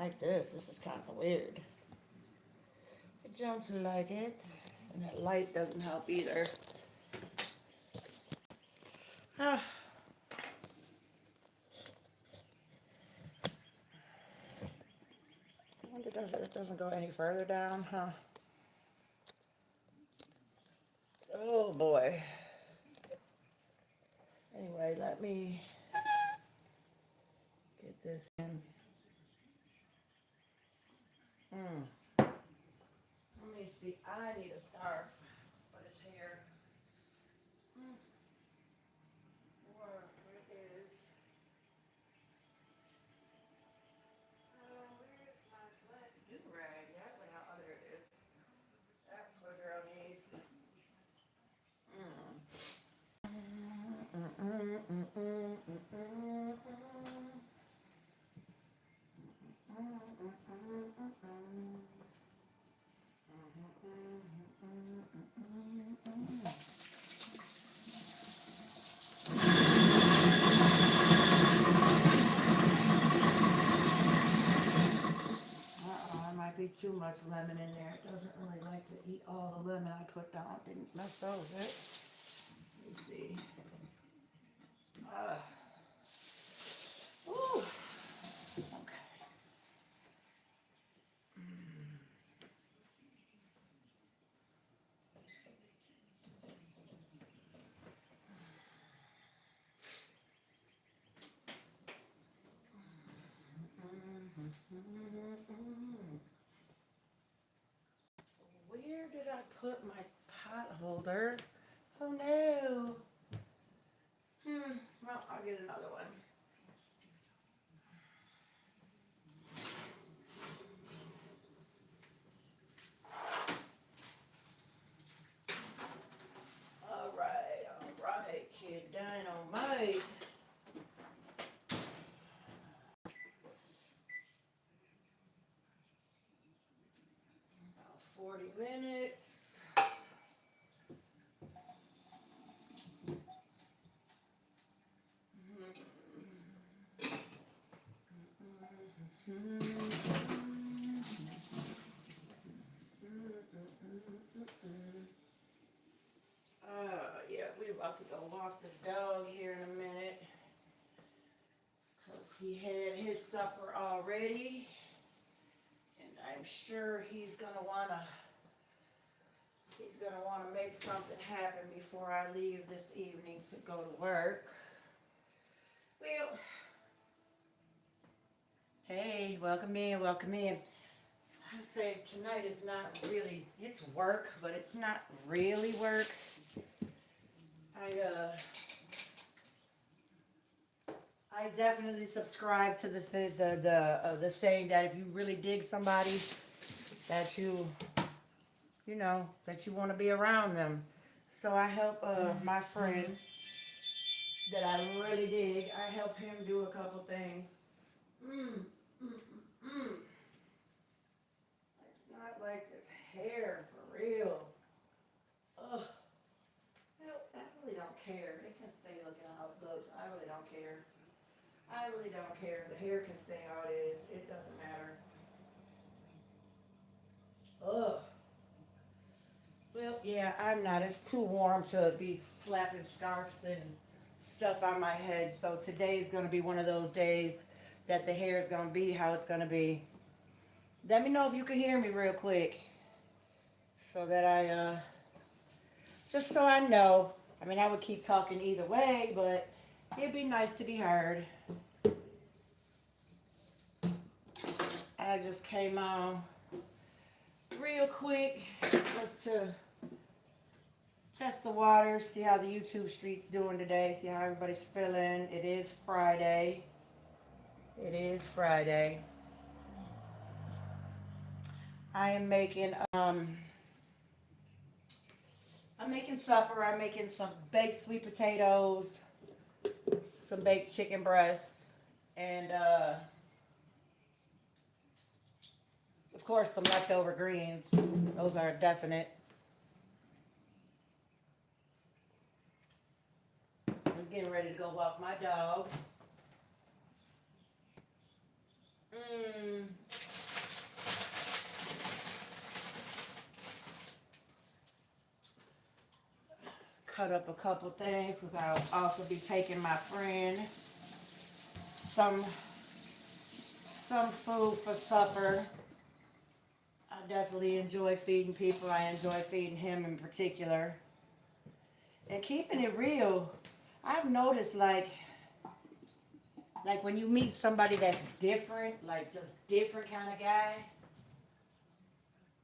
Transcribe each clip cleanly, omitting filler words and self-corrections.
like this. This is kind of weird. I don't like it. And that light doesn't help either. Ah, I wonder if it doesn't go any further down, huh? Oh boy. Anyway, let me get this in. Let me see. I need a scarf for his hair. Where is? Where is my black do rag? That's what how other it is. That's what girl needs. There might be too much lemon in there. It doesn't really like to eat all the lemon I put down. Didn't mess those it. Let me see. Uh, ooh. Okay. Where did I put my pot holder? Oh no. Well, I'll get another one. All right, Kid Dynamite. About 40 minutes. Yeah, we're about to go walk the dog here in a minute. Because he had his supper already. And I'm sure he's gonna wanna make something happen before I leave this evening to go to work. Well, hey, welcome in, welcome in. I say tonight is not really, it's work, but it's not really work. I definitely subscribe to the saying that if you really dig somebody, that that you want to be around them. So I help my friend that I really dig. I help him do a couple things. Mm, mm, mm, mm. I not like this hair for real. Ugh. I really don't care. It can stay looking how it looks. I really don't care. I really don't care. The hair can stay how it is. It doesn't matter. Ugh. Well, yeah, I'm not. It's too warm to be flapping scarves and stuff on my head. So today's going to be one of those days that the hair is going to be how it's going to be. Let me know if you can hear me real quick so that just so I know. I mean, I would keep talking either way, but it'd be nice to be heard. I just came on real quick just to test the water, see how the YouTube street's doing today, see how everybody's feeling. It is Friday. It is Friday. I am making I'm making supper. I'm making some baked sweet potatoes, some baked chicken breasts, and of course some leftover greens. Those are definite. I'm getting ready to go walk my dog. Mm, cut up a couple things because I'll also be taking my friend some some food for supper. I definitely enjoy feeding people. I enjoy feeding him in particular. And keeping it real, I've noticed like when you meet somebody that's different, like just different kind of guy,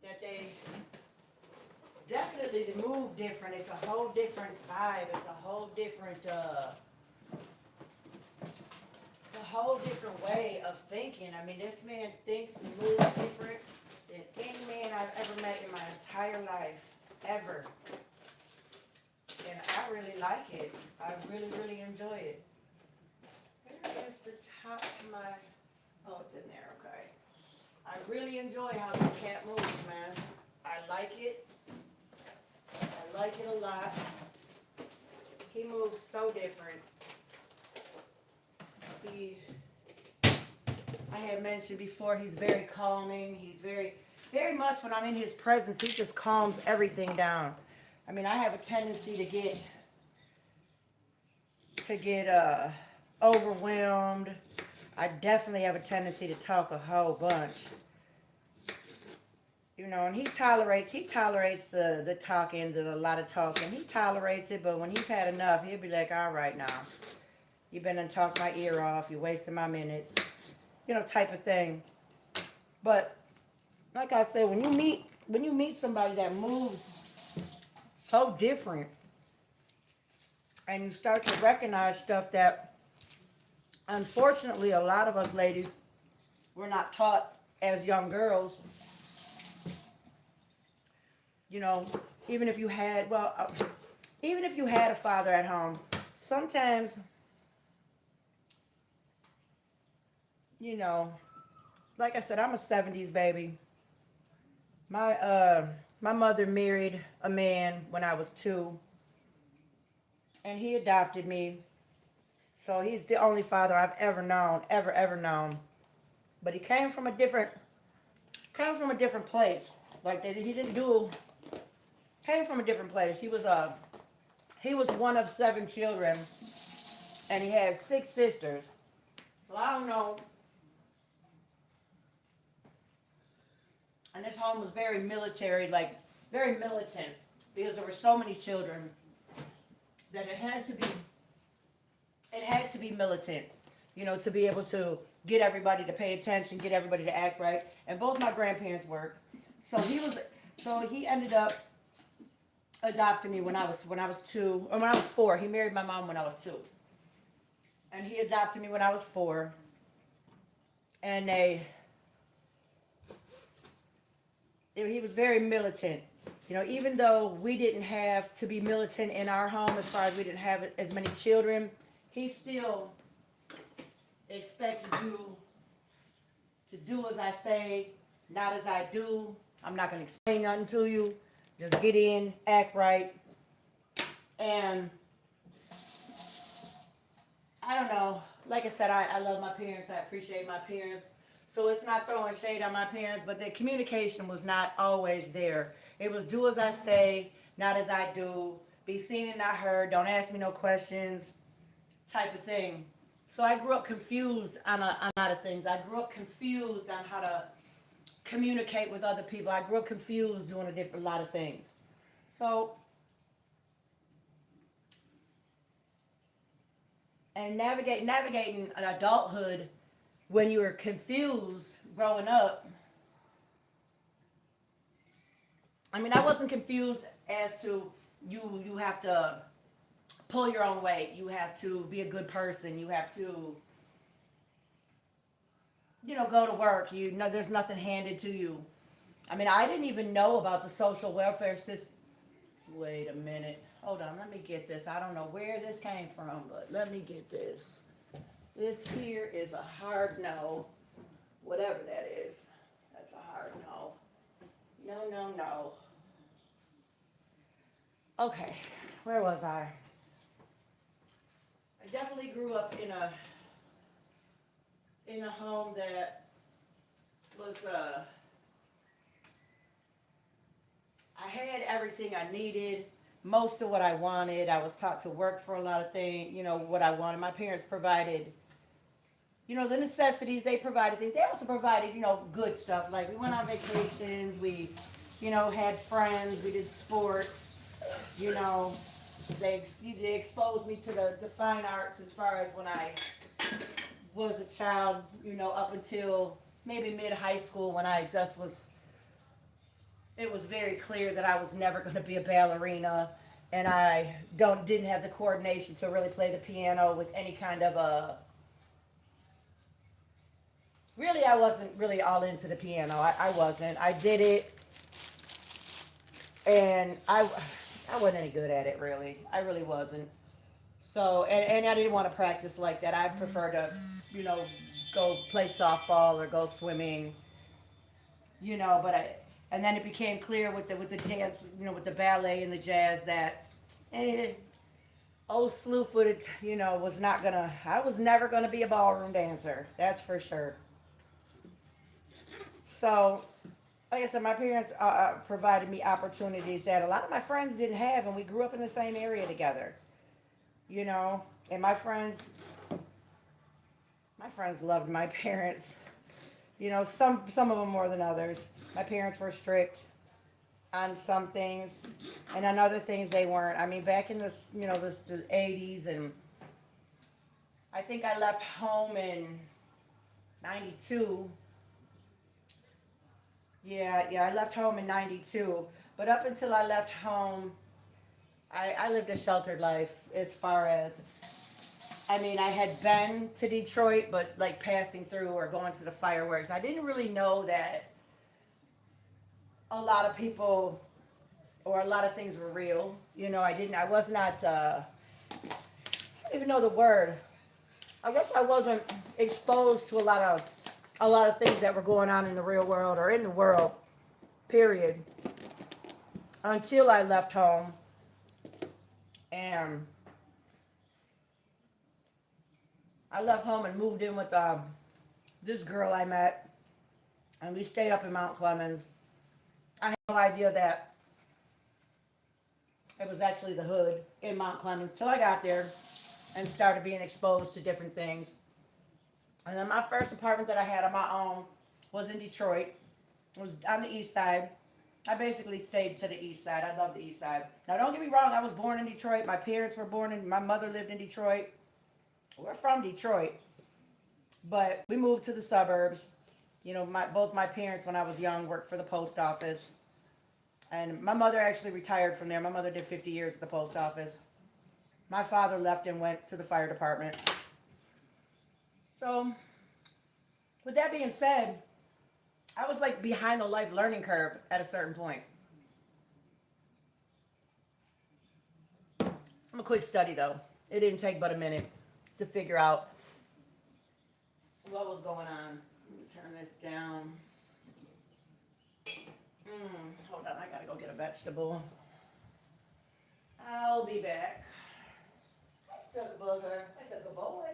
that they definitely move different. It's a whole different vibe. It's a whole different way of thinking. I mean, this man thinks and moves different than any man I've ever met in my entire life, ever. And I really like it. I really, really enjoy it. Where is the top to my, oh, it's in there, okay. I really enjoy how this cat moves, man. I like it. I like it a lot. He moves so different. I had mentioned before, he's very calming. He's very much when I'm in his presence, he just calms everything down. I mean, I have a tendency to get overwhelmed. I definitely have a tendency to talk a whole bunch. You know, and he tolerates the talking, a lot of talking. He tolerates it, but when he's had enough, he'll be like, all right now. You've been and talked my ear off, you're wasting my minutes. You know, type of thing. But like I said, when you meet somebody that moves so different and you start to recognize stuff that unfortunately a lot of us ladies were not taught as young girls. You know, even if you had a father at home, sometimes, you know, like I said, I'm a 70s baby. My mother married a man when I was 2, and he adopted me. So he's the only father I've ever known, ever known. But he came from a different place. Like that, he didn't do. Came from a different place. He was one of 7 children, and he had 6 sisters. So I don't know. And this home was very military, like very militant, because there were so many children that it had to be militant, you know, to be able to get everybody to pay attention, get everybody to act right. And both my grandparents worked. So he ended up adopting me when I was 2, or when I was 4. He married my mom when I was 2. And he adopted me when I was 4. And he was very militant. You know, even though we didn't have to be militant in our home, as far as we didn't have as many children, he still expected you to do as I say, not as I do. I'm not going to explain nothing to you. Just get in, act right. And I don't know. Like I said, I love my parents. I appreciate my parents. So it's not throwing shade on my parents, but the communication was not always there. It was do as I say, not as I do. Be seen and not heard. Don't ask me no questions, type of thing. So I grew up confused on a lot of things. I grew up confused on how to communicate with other people. I grew up confused doing a lot of things. So, and navigating an adulthood when you were confused growing up. I mean, I wasn't confused as to you have to pull your own weight. You have to be a good person. You have to, you know, go to work. You know, there's nothing handed to you. I mean, I didn't even know about the social welfare system. Wait a minute. Hold on. Let me get this. I don't know where this came from, but let me get this. This here is a hard no. Whatever that is. That's a hard no. No. Okay. Where was I? I definitely grew up in a home that was, I had everything I needed, most of what I wanted. I was taught to work for a lot of things, what I wanted. My parents provided, the necessities. They provided things. They also provided, good stuff. Like we went on vacations, we, had friends, we did sports, you know. They exposed me to the fine arts as far as when I was a child, up until maybe mid high school when I just was, it was very clear that I was never going to be a ballerina, and I didn't have the coordination to really play the piano with any kind of a. Really, I wasn't really all into the piano. I wasn't. I did it, and I wasn't any good at it really. I really wasn't. So, and I didn't want to practice like that. I prefer to, go play softball or go swimming, but and then it became clear with the dance, with the ballet and the jazz that, eh, old slew-footed, I was never gonna be a ballroom dancer. That's for sure. So, like I said, my parents provided me opportunities that a lot of my friends didn't have, and we grew up in the same area together. you know, and my friends loved my parents. Some of them more than others. My parents were strict on some things, and on other things they weren't. I mean, back in the 80s, and I think I left home in 92. Yeah, I left home in 92. But up until I left home, I lived a sheltered life as far as, I mean, I had been to Detroit, but like passing through or going to the fireworks. I didn't really know that a lot of people or a lot of things were real. I was not, I don't even know the word. I guess I wasn't exposed to a lot of things that were going on in the real world or in the world, period, until I left home. And I left home and moved in with this girl I met, and we stayed up in Mount Clemens. I had no idea that it was actually the hood in Mount Clemens till I got there and started being exposed to different things. And then my first apartment that I had on my own was in Detroit. It was on the east side. I basically stayed to the east side. I love the east side. Now, don't get me wrong. I was born in Detroit. My parents were my mother lived in Detroit. We're from Detroit. But we moved to the suburbs. Both my parents, when I was young, worked for the post office. And my mother actually retired from there. My mother did 50 years at the post office. My father left and went to the fire department. So, with that being said, I was like behind the life learning curve at a certain point. I'm a quick study though. It didn't take but a minute to figure out what was going on. Let me turn this down. Hold on, I gotta go get a vegetable. I'll be back. I took a booger. I took a boy.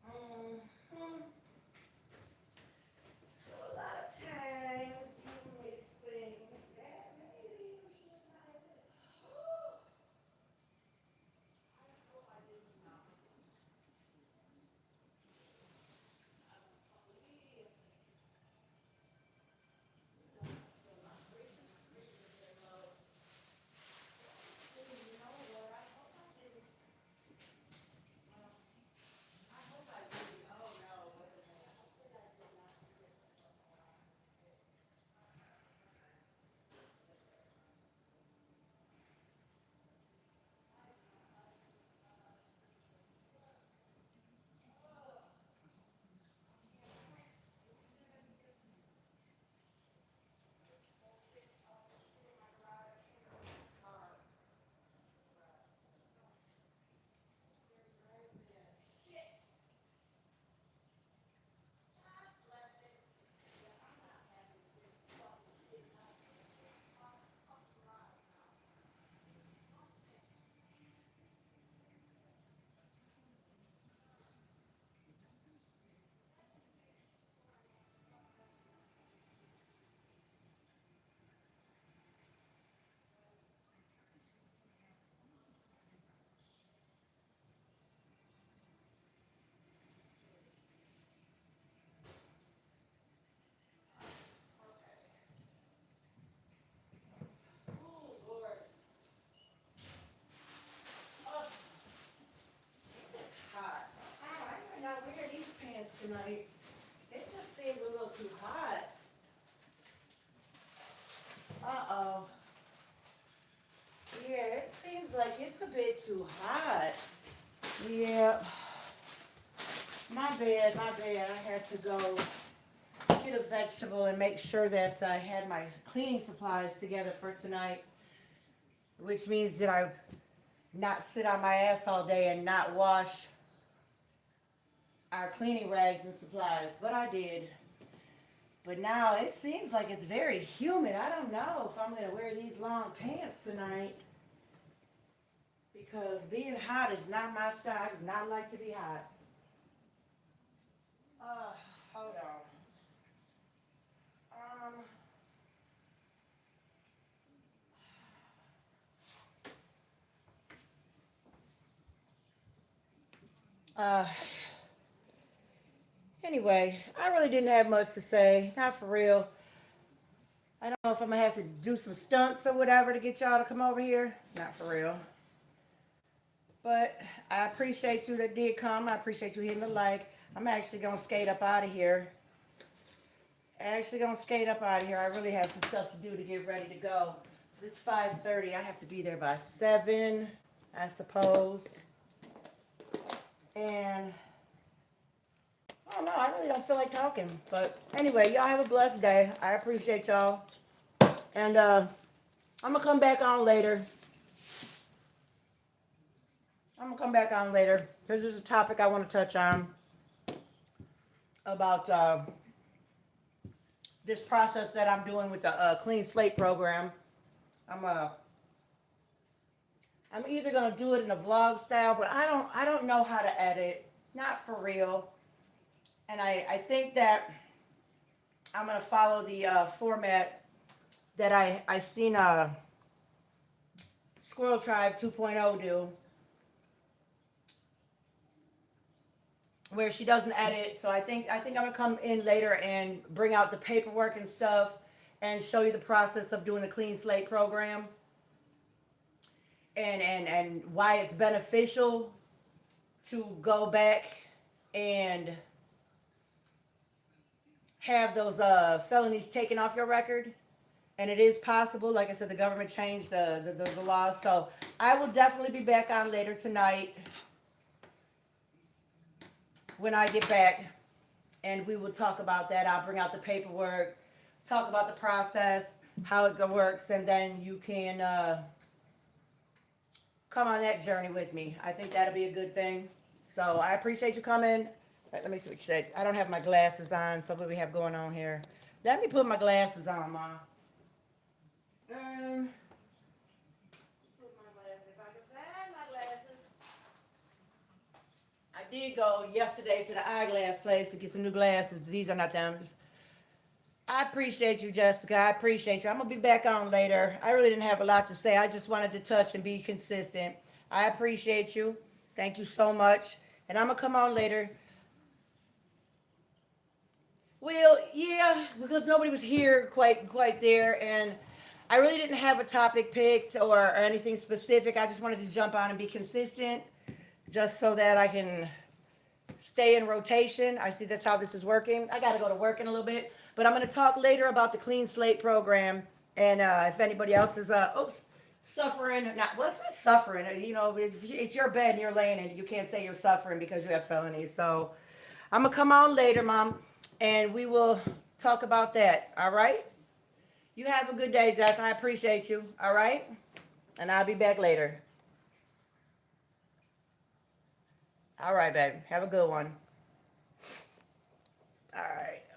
Mm-hmm. So a lot of times you miss things that maybe you should not have done. I hope I didn't know. You know what? I hope I didn't. tonight. It just seems a little too hot. Uh-oh. Yeah, it seems like it's a bit too hot. Yeah. My bad, my bad. I had to go get a vegetable and make sure that I had my cleaning supplies together for tonight, which means that I not sit on my ass all day and not wash our cleaning rags and supplies, but I did. But now it seems like it's very humid. I don't know if I'm going to wear these long pants tonight because being hot is not my style. I do not like to be hot. Hold on. Uh, anyway, I really didn't have much to say. Not for real. I don't know if I'm gonna have to do some stunts or whatever to get y'all to come over here. Not for real. But I appreciate you that did come. I appreciate you hitting the like. I'm actually gonna skate up out of here. I really have some stuff to do to get ready to go. It's 5:30. I have to be there by 7, I suppose. And I don't know. I really don't feel like talking. But anyway, y'all have a blessed day. I appreciate y'all. And I'm going to come back on later. This is a topic I want to touch on about this process that I'm doing with the Clean Slate program. I'm either gonna do it in a vlog style, but I don't know how to edit, not for real. And I think that I'm gonna follow the format that I seen Squirrel Tribe 2.0 do, where she doesn't edit. So I think I'm gonna come in later and bring out the paperwork and stuff and show you the process of doing the Clean Slate program. And why it's beneficial to go back and have those felonies taken off your record. And it is possible. Like I said, the government changed the laws. So I will definitely be back on later tonight when I get back. And we will talk about that. I'll bring out the paperwork, talk about the process, how it works, and then you can come on that journey with me. I think that'll be a good thing. So I appreciate you coming. Let me see what you said. I don't have my glasses on, so what we have going on here. Let me put my glasses on, Mom. Put my glasses. If I can find my glasses. I did go yesterday to the eyeglass place to get some new glasses. These are not them. I appreciate you, Jessica. I appreciate you. I'm going to be back on later. I really didn't have a lot to say. I just wanted to touch and be consistent. I appreciate you. Thank you so much. And I'm going to come on later. Well, yeah, because nobody was here quite there. And I really didn't have a topic picked or anything specific. I just wanted to jump on and be consistent just so that I can stay in rotation. I see that's how this is working. I got to go to work in a little bit. But I'm going to talk later about the Clean Slate program. And if anybody else is suffering, what's not suffering? You know, it's your bed and you're laying in it. You can't say you're suffering because you have felonies. So I'm going to come on later, Mom, and we will talk about that. All right? You have a good day, Jess. I appreciate you. All right? And I'll be back later. All right, baby. Have a good one. All right.